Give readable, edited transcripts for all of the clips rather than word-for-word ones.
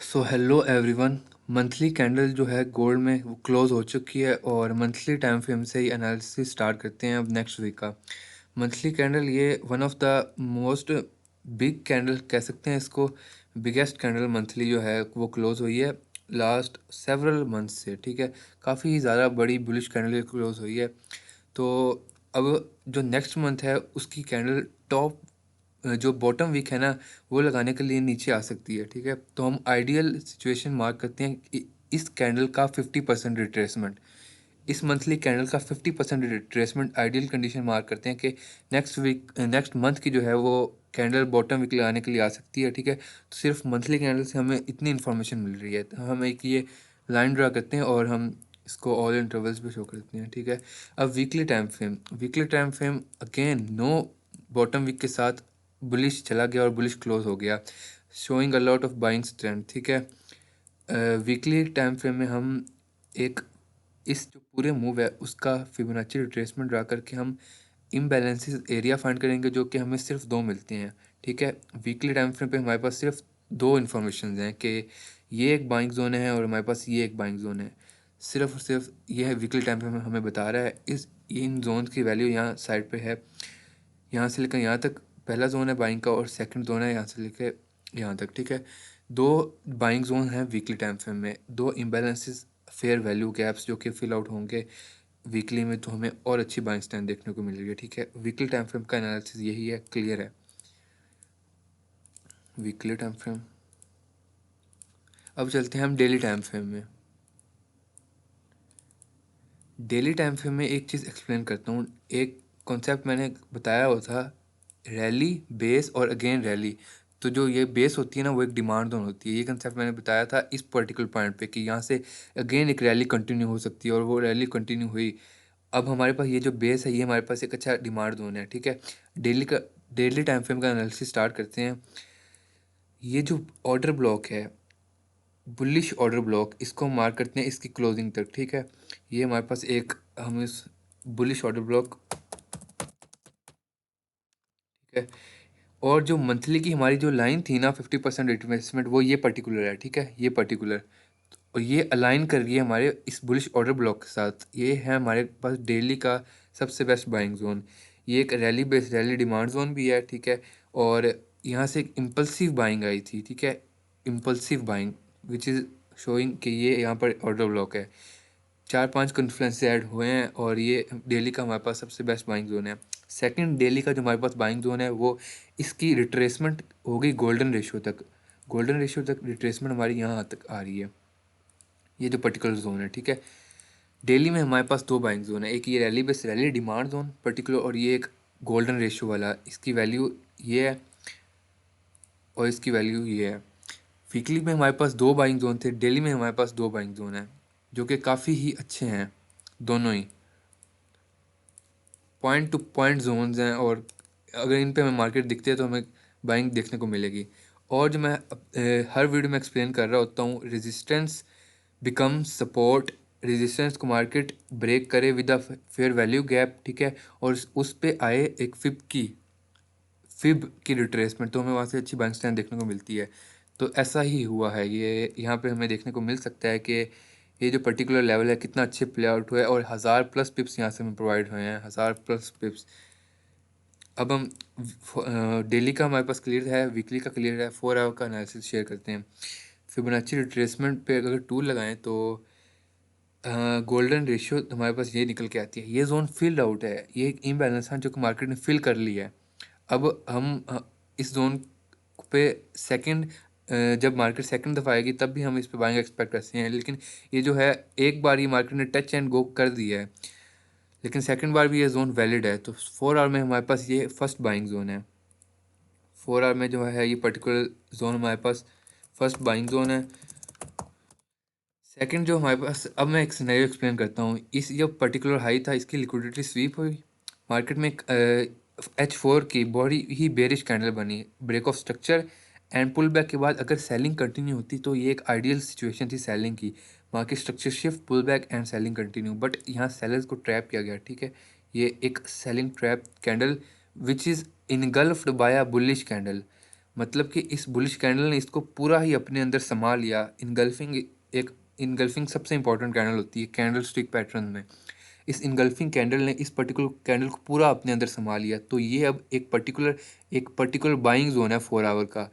So hello everyone. Monthly candle जो है gold में वो क्लोज हो चुकी है और मंथली टाइम फ्रेम से ही एनालिसिस स्टार्ट करते हैं अब नेक्स्ट वीक का। मंथली कैंडल ये one of the most big candle कह सकते हैं इसको। बिगेस्ट कैंडल मंथली जो है वो क्लोज हुई है लास्ट सेवरल मंथ से। ठीक है, काफ़ी ज़्यादा बड़ी बुलिश कैंडल क्लोज हुई है। तो अब जो नेक्स्ट मंथ है उसकी कैंडल टॉप जो बॉटम वीक है ना वो लगाने के लिए नीचे आ सकती है। ठीक है, तो हम आइडियल सिचुएशन मार्क करते हैं इस कैंडल का 50% रिट्रेसमेंट। इस मंथली कैंडल का 50% रिट्रेसमेंट आइडियल कंडीशन मार्क करते हैं कि नेक्स्ट मंथ की जो है वो कैंडल बॉटम वीक लगाने के लिए आ सकती है। ठीक है, तो सिर्फ मंथली कैंडल से हमें इतनी इन्फॉर्मेशन मिल रही है, तो हम एक ये लाइन ड्रा करते हैं और हम इसको ऑल इंटरवल्स पे शो करते हैं। ठीक है, अब weekly time frame again no bottom week के साथ बुलिश चला गया और बुलिश क्लोज हो गया, showing a lot of buying strength. ठीक है, वीकली टाइम फ्रेम में हम एक इस जो पूरे मूव है उसका फिबोनाची रिट्रेसमेंट ड्रा करके हम इम्बैलेंसेस एरिया फाइंड करेंगे जो कि हमें सिर्फ दो मिलते हैं। ठीक है, वीकली टाइम फ्रेम पे हमारे पास सिर्फ दो इन्फॉर्मेशन हैं कि ये एक बाइंग जोन है और हमारे पास ये एक बाइंग जोन है। सिर्फ और सिर्फ ये है वीकली टाइम फ्रेम हमें बता रहा है इस इन जोन की वैल्यू यहाँ साइड पे है, यहाँ से लेकर यहाँ तक पहला जोन है बाइंग का और सेकंड जोन है यहाँ से लेकर यहाँ तक। ठीक है, दो बाइंग जोन हैं वीकली टाइम फ्रेम में, दो इम्बैलेंसेस फेयर वैल्यू गैप्स जो कि फिल आउट होंगे वीकली में, तो हमें और अच्छी बाइंग स्ट्रेंथ देखने को मिल रही है। ठीक है, वीकली टाइम फ्रेम का एनालिसिस यही है, क्लियर है वीकली टाइम फ्रेम। अब चलते हैं हम डेली टाइम फ्रेम में। डेली टाइम फ्रेम में एक चीज़ एक्सप्लेन करता हूँ। एक कॉन्सेप्ट मैंने बताया हुआ था, रैली बेस और अगेन रैली। तो जो ये बेस होती है ना वो एक डिमांड जोन होती है, ये कंसेप्ट मैंने बताया था इस पर्टिकुलर पॉइंट पे कि यहाँ से अगेन एक रैली कंटिन्यू हो सकती है और वो रैली कंटिन्यू हुई। अब हमारे पास ये जो बेस है ये हमारे पास एक अच्छा डिमांड जोन है। ठीक है, डेली टाइम फ्रेम का एनालिसिस स्टार्ट करते हैं। ये जो ऑर्डर ब्लॉक है बुलिश ऑर्डर ब्लॉक, इसको हम मार्क करते हैं इसकी क्लोजिंग तक। ठीक है, ये हमारे पास एक हम इस बुलिश ऑर्डर ब्लॉक। ठीक है, और जो मंथली की हमारी जो लाइन थी ना 50% रिट्रेसमेंट, वो ये पर्टिकुलर है। ठीक है, ये पर्टिकुलर और ये अलाइन कर रही है हमारे इस बुलिश ऑर्डर ब्लॉक के साथ। ये है हमारे पास डेली का सबसे बेस्ट बाइंग जोन। ये एक rally based rally demand zone भी है। ठीक है, और यहाँ से एक इम्पल्सिव बाइंग आई थी। ठीक है, impulsive buying which is showing कि ये यहाँ पर ऑर्डर ब्लॉक है। चार पांच कॉन्फ्लुएंस ऐड हुए हैं और ये डेली का हमारे पास सबसे बेस्ट बाइंग जोन है। सेकंड डेली का जो हमारे पास बाइंग जोन है वो इसकी रिट्रेसमेंट हो गई गोल्डन रेशियो तक। गोल्डन रेशियो तक रिट्रेसमेंट हमारी यहाँ तक आ रही है, ये जो पर्टिकुलर जोन है। ठीक है, डेली में हमारे पास दो बाइंग जोन है, एक ये rally base rally demand zone particular और ये एक गोल्डन रेशियो वाला, इसकी वैल्यू ये है और इसकी वैल्यू ये है। वीकली में हमारे पास दो बाइंग जोन थे, डेली में हमारे पास दो बाइंग जोन है जो कि काफ़ी ही अच्छे हैं दोनों ही, पॉइंट टू पॉइंट जोन्स हैं और अगर इन पे हमें मार्केट दिखते हैं तो हमें बाइंग देखने को मिलेगी। और जो मैं हर वीडियो में एक्सप्लेन कर रहा होता हूँ, रेजिस्टेंस बिकम सपोर्ट, रेजिस्टेंस को मार्केट ब्रेक करे with a fair value gap. ठीक है, और उस पे आए एक फिब की रिट्रेसमेंट, तो हमें वहाँ से अच्छी बाइंग स्ट्रेंथ देखने को मिलती है। तो ऐसा ही हुआ है, ये यहाँ पे हमें देखने को मिल सकता है कि ये जो पर्टिकुलर लेवल है कितना अच्छे प्ले आउट हुआ है और 1000+ पिप्स यहाँ से हमें प्रोवाइड हुए हैं, 1000+ पिप्स। अब हम डेली का हमारे पास क्लियर है, वीकली का क्लियर है, 4 आवर का एनालिसिस शेयर करते हैं। फिबोनाची रिट्रेसमेंट पे अगर टूल लगाएं तो गोल्डन रेशियो हमारे पास ये निकल के आती है, ये जोन फिल्ड आउट है, ये एक इम्बैलेंस है जो कि मार्केट ने फिल कर लिया है। अब हम इस जोन पे सेकंड जब मार्केट सेकंड दफ़ा आएगी तब भी हम इस पे बाइंग एक्सपेक्ट करते हैं, लेकिन ये जो है एक बार ये मार्केट ने टच एंड गो कर दिया है, लेकिन सेकंड बार भी ये जोन वैलिड है। तो 4 आवर में हमारे पास ये फर्स्ट बाइंग जोन है। 4 आवर में जो है ये पर्टिकुलर जोन हमारे पास फर्स्ट बाइंग जोन है। सेकंड जो हमारे पास, अब मैं एक सिनेरियो एक्सप्लेन करता हूँ। इस जो पर्टिकुलर हाई था इसकी लिक्विडिटी स्वीप हुई, मार्केट में H4 की बड़ी ही बेरिश कैंडल बनी, break of structure and pull back के बाद अगर सेलिंग कंटिन्यू होती तो ये एक आइडियल सिचुएशन थी सेलिंग की। Market structure shift, pull back and selling continue, but यहाँ सेलर्स को ट्रैप किया गया। ठीक है, ये एक selling trap candle which is engulfed by a bullish candle. मतलब कि इस बुलिश कैंडल ने इसको पूरा ही अपने अंदर समा लिया। इनगल्फिंग सबसे इंपॉर्टेंट कैंडल होती है कैंडल स्टिक पैटर्न में। इस इनगल्फिंग कैंडल ने इस पर्टिकुलर कैंडल को पूरा अपने अंदर समा लिया। तो ये अब एक पर्टिकुलर बाइंग जोन है 4 आवर का।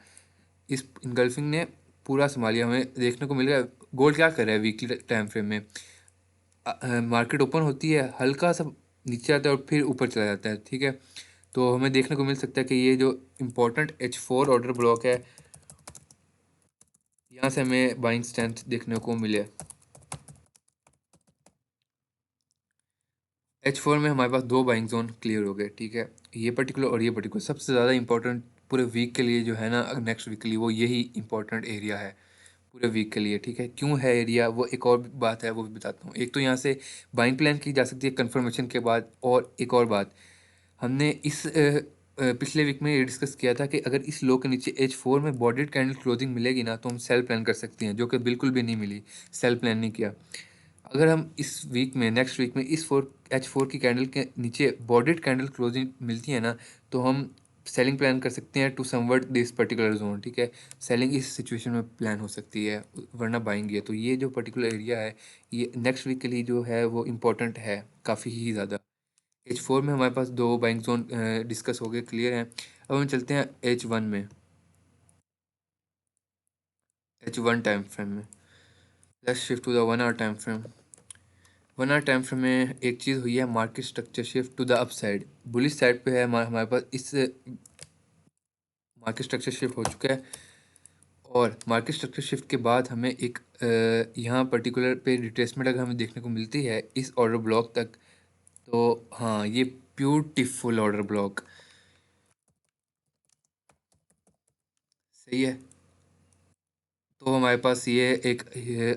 इस इनगल्फिंग ने पूरा संभाल लिया। हमें देखने को मिल रहा है गोल्ड क्या कर रहा है वीकली टाइम फ्रेम में। मार्केट ओपन होती है, हल्का सा नीचे आता है और फिर ऊपर चला जाता है, ठीक है। तो हमें देखने को मिल सकता है कि ये जो इम्पोर्टेंट H4 ऑर्डर ब्लॉक है, यहाँ से हमें बाइंग स्ट्रेंथ देखने को मिले। H4 में हमारे पास 2 बाइंग जोन क्लियर हो गए, ठीक है। ये पर्टिकुलर और ये पर्टिकुलर सबसे ज़्यादा इंपॉर्टेंट पूरे वीक के लिए जो है ना, नेक्स्ट वीक के लिए वो यही इंपॉर्टेंट एरिया है पूरे वीक के लिए, ठीक है। क्यों है एरिया, वो एक और बात है, वो भी बताता हूँ। एक तो यहाँ से बाइंग प्लान की जा सकती है कंफर्मेशन के बाद, और एक और बात हमने पिछले वीक में ये डिस्कस किया था कि अगर इस लो के नीचे H4 में बॉडेड कैंडल क्लोजिंग मिलेगी ना, तो हम सेल प्लान कर सकते हैं, जो कि बिल्कुल भी नहीं मिली, सेल प्लान नहीं किया। अगर हम इस वीक में नेक्स्ट वीक में इस H4 की कैंडल के नीचे बॉडेड कैंडल क्लोजिंग मिलती है ना, तो हम सेलिंग प्लान कर सकते हैं to subvert this particular zone, ठीक है। सेलिंग इस सिचुएशन में प्लान हो सकती है, वरना बाइंग है। तो ये जो पर्टिकुलर एरिया है, ये नेक्स्ट वीक के लिए जो है वो इम्पोर्टेंट है काफ़ी ही ज़्यादा। H4 में हमारे पास 2 बाइंग जोन डिस्कस हो गए, क्लियर हैं। अब हम चलते हैं H1 में, H1 टाइम फ्रेम में। Let's shift to the 1 hour time frame. 1 hour time frame में एक चीज़ हुई है, market structure shift to the upside. Bullish side पे है हमारे पास, इस मार्केट स्ट्रक्चर शिफ्ट हो चुका है। और मार्केट स्ट्रक्चर शिफ्ट के बाद हमें एक यहाँ पर्टिकुलर पे रिट्रेसमेंट अगर हमें देखने को मिलती है इस ऑर्डर ब्लॉक तक, तो हाँ, ये ब्यूटीफुल ऑर्डर ब्लॉक सही है। तो हमारे पास ये एक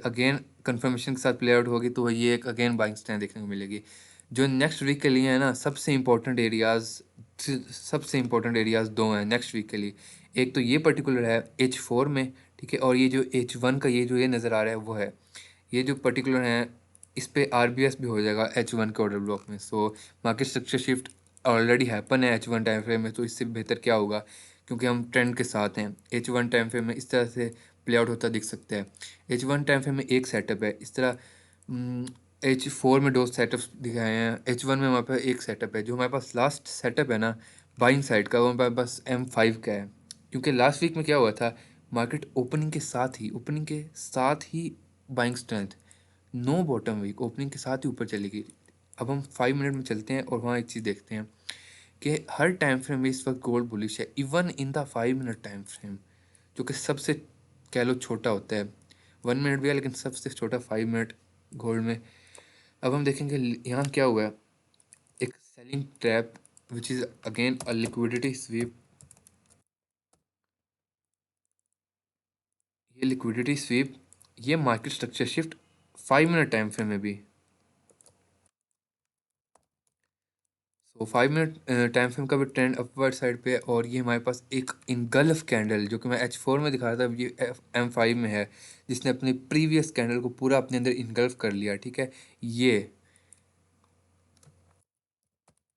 अगेन कंफर्मेशन के साथ प्ले आउट होगी, तो ये एक अगेन बाइंग स्टैंड देखने को मिलेगी। जो नेक्स्ट वीक के लिए है ना, सबसे इंपॉर्टेंट एरियाज 2 हैं नेक्स्ट वीक के लिए। एक तो ये पर्टिकुलर है H4 में, ठीक है। और ये जो H1 का ये नज़र आ रहा है वो है, ये जो पर्टिकुलर है इस पे RBS भी हो जाएगा H1 के ऑर्डर ब्लॉक में। So market structure shift already happen है H1 टाइम फ्रेम में, तो इससे बेहतर क्या होगा, क्योंकि हम ट्रेंड के साथ हैं। H1 टाइम फ्रेम में इस तरह से प्ले आउट होता दिख सकता है। H1 टाइम फ्रेम में एक सेटअप है इस तरह। H4 में 2 सेटअप्स दिखाए हैं, H1 में हमारे पास एक सेटअप है। जो हमारे पास लास्ट सेटअप है ना बाइंग साइड का, वो हमारे पास M5 का है। क्योंकि लास्ट वीक में क्या हुआ था, मार्केट ओपनिंग के साथ ही buying strength, no bottom wick, opening के साथ ही ऊपर चली गई। अब हम 5 मिनट में चलते हैं और वहाँ एक चीज़ देखते हैं कि हर टाइम फ्रेम में इस वक्त गोल्ड बुलिश है, even in the 5 minute time frame, जो कि सबसे कह लो छोटा होता है। 1 मिनट भी है लेकिन सबसे छोटा 5 मिनट गोल्ड में। अब हम देखेंगे यहाँ क्या हुआ है, एक selling trap which is again a liquidity SVEEP. ये लिक्विडिटी स्वीप, ये market structure shift 5 minute time frame में भी। सो 5 मिनट टाइम फ्रेम का भी ट्रेंड अपवर्ड साइड पे है। और ये हमारे पास एक इनगल्फ कैंडल, जो कि मैं H4 में दिखा रहा था, ये M5 में है, जिसने अपनी प्रीवियस कैंडल को पूरा अपने अंदर इनगल्फ कर लिया, ठीक है। ये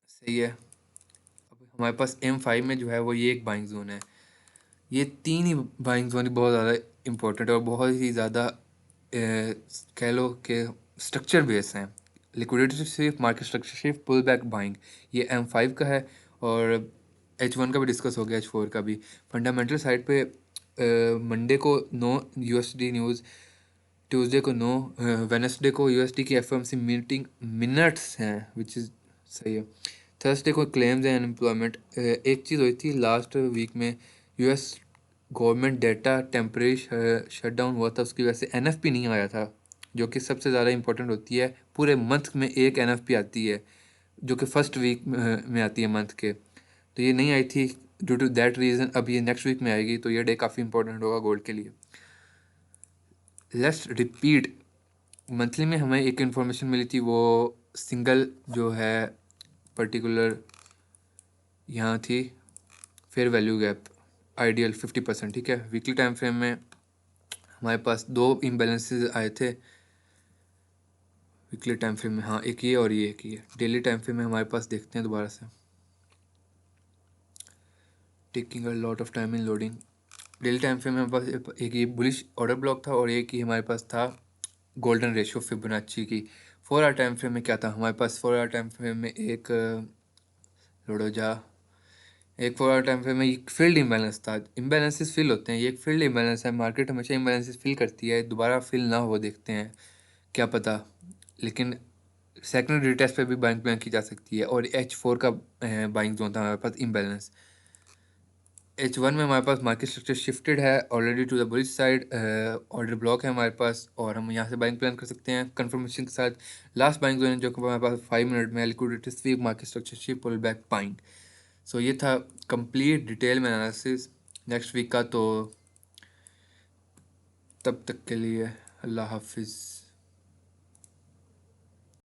सही है। अब हमारे पास M5 में जो है वो ये एक बाइंग जोन है। ये 3 ही बाइंग जोन बहुत ज़्यादा इंपॉर्टेंट और बहुत ही ज़्यादा कह लो कि स्ट्रक्चर बेस हैं। Liquidity shift, market structure shift, pull back buying, ये M5 का है। और H1 का भी डिस्कस हो गया, H4 का भी। फंडामेंटल साइड पे मंडे को नो USD न्यूज़, ट्यूसडे को नो, वेनसडे को USD की FOMC मीटिंग मिनट्स हैं, विच इज़ सही है। थर्सडे को क्लेम्स एंड अनएम्प्लॉयमेंट। एक चीज़ हुई थी लास्ट वीक में, US government data temporary shut down हुआ था, उसकी वजह से NFP नहीं आया था, जो कि सबसे ज़्यादा इंपॉर्टेंट होती है। पूरे मंथ में एक NFP आती है, जो कि फर्स्ट वीक में आती है मंथ के। तो ये नहीं आई थी, ड्यू टू दैट रीज़न अब ये नेक्स्ट वीक में आएगी, तो ये डे काफ़ी इंपॉर्टेंट होगा गोल्ड के लिए। लेट्स रिपीट, मंथली में हमें एक इन्फॉर्मेशन मिली थी, वो सिंगल जो है पर्टिकुलर यहाँ थी, फेयर वैल्यू गैप आइडियल 50%, ठीक है। वीकली टाइम फ्रेम में हमारे पास 2 इम्बेलेंसेज आए थे वीकली टाइम फ्रेम में, हाँ, एक ये और ये डेली टाइम फ्रेम में हमारे पास देखते हैं दोबारा से। Taking a lot of time in loading. Daily time frame में हमारे पास एक ये बुलिश ऑर्डर ब्लॉक था और एक ही हमारे पास था गोल्डन रेशियो फिबोनाची की। 4 आवर टाइम फ्रेम में क्या था हमारे पास? 4 आवर टाइम फ्रेम में एक लोडोजा एक 4 आवर टाइम फ्रेम में एक फील्ड इम्बैलेंस था। इम्बैलेंसेस फिल होते हैं, ये एक फील्ड इम्बैलेंस है। मार्केट हमेशा इम्बैलेंसेस फिल करती है, दोबारा फिल ना हो देखते हैं, क्या पता। लेकिन सेकंड रिटेस्ट पे भी बाइंग प्लान की जा सकती है। और H4 का बाइंग जोन था हमारे पास इम्बैलेंस। H1 में हमारे पास मार्केट स्ट्रक्चर शिफ्टेड है already to the bullish side. Order block है हमारे पास और हम यहाँ से बाइंग प्लान कर सकते हैं कंफर्मेशन के साथ। लास्ट बाइंग जोन है जो कि हमारे पास 5 मिनट में liquidity sweep, market structure shift, pull back, buying. So ये था कंप्लीट डिटेल में एनालिसिस नेक्स्ट वीक का। तो तब तक के लिए अल्लाह हाफिज़।